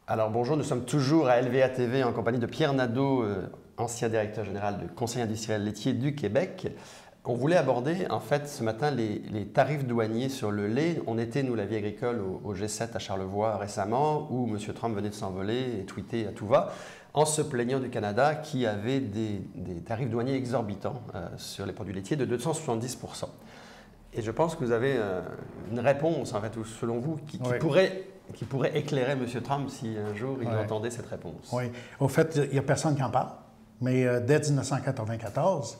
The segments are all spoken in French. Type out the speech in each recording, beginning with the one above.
Alors bonjour, nous sommes toujours à LVA TV en compagnie de Pierre Nadeau, ancien directeur général du Conseil industriel laitier du Québec. On voulait aborder en fait ce matin les tarifs douaniers sur le lait. On était, nous, la vie agricole, au G7 à Charlevoix récemment où M. Trump venait de s'envoler et tweeter à tout va en se plaignant du Canada qui avait des tarifs douaniers exorbitants sur les produits laitiers de 270 %. Et je pense que vous avez une réponse, en fait, selon vous, qui pourrait éclairer M. Trump si un jour il entendait cette réponse. Oui. Au fait, il n'y a personne qui en parle, mais dès 1994,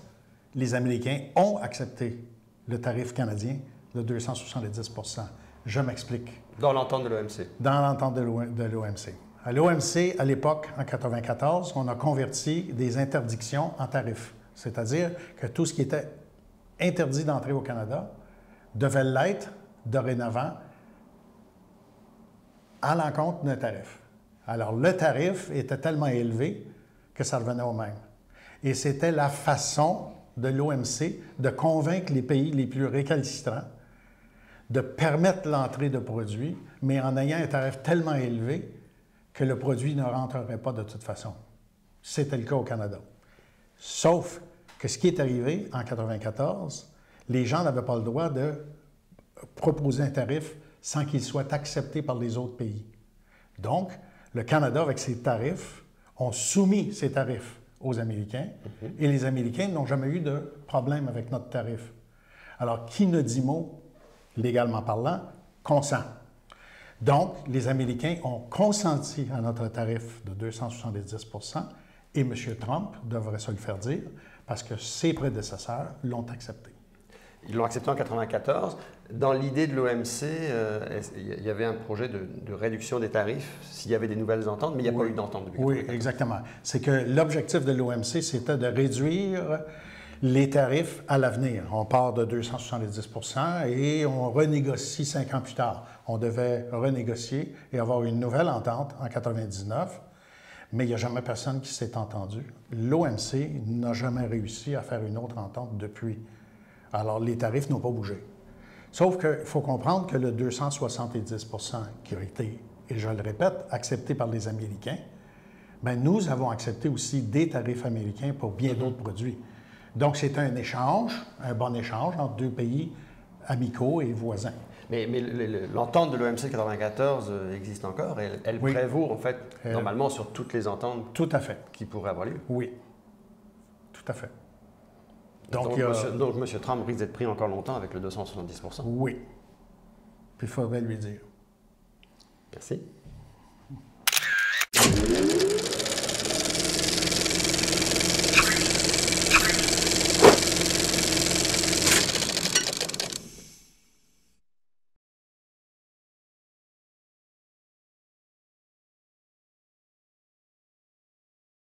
les Américains ont accepté le tarif canadien de 270 %. Je m'explique. Dans l'entente de l'OMC. Dans l'entente de l'OMC. À l'OMC, à l'époque, en 1994, on a converti des interdictions en tarifs. C'est-à-dire que tout ce qui était interdit d'entrer au Canada devait l'être dorénavant à l'encontre d'un tarif. Alors, le tarif était tellement élevé que ça revenait au même. Et c'était la façon de l'OMC de convaincre les pays les plus récalcitrants de permettre l'entrée de produits, mais en ayant un tarif tellement élevé que le produit ne rentrerait pas de toute façon. C'était le cas au Canada. Sauf que ce qui est arrivé en 1994, les gens n'avaient pas le droit de proposer un tarif sans qu'il soit accepté par les autres pays. Donc, le Canada, avec ses tarifs, ont soumis ses tarifs aux Américains et les Américains n'ont jamais eu de problème avec notre tarif. Alors, qui ne dit mot, légalement parlant, consent. Donc, les Américains ont consenti à notre tarif de 270 % et M. Trump devrait se le faire dire parce que ses prédécesseurs l'ont accepté. Ils l'ont accepté en 1994. Dans l'idée de l'OMC, il y avait un projet de réduction des tarifs s'il y avait des nouvelles ententes, mais il n'y a pas eu d'entente depuis 1994. Oui, exactement. C'est que l'objectif de l'OMC, c'était de réduire les tarifs à l'avenir. On part de 270 % et on renégocie 5 ans plus tard. On devait renégocier et avoir une nouvelle entente en 1999, mais il n'y a jamais personne qui s'est entendu. L'OMC n'a jamais réussi à faire une autre entente depuis. Alors, les tarifs n'ont pas bougé. Sauf qu'il faut comprendre que le 270 % qui a été, et je le répète, accepté par les Américains, bien, nous avons accepté aussi des tarifs américains pour bien d'autres produits. Donc, c'est un échange, un bon échange entre deux pays amicaux et voisins. Mais l'entente de l'OMC 94 existe encore et elle prévaut, en fait, normalement sur toutes les ententes tout à fait. Qui pourraient avoir lieu. Oui, tout à fait. Donc M. Trump risque d'être pris encore longtemps avec le 270 %. Oui. Puis il faudrait lui dire. Merci.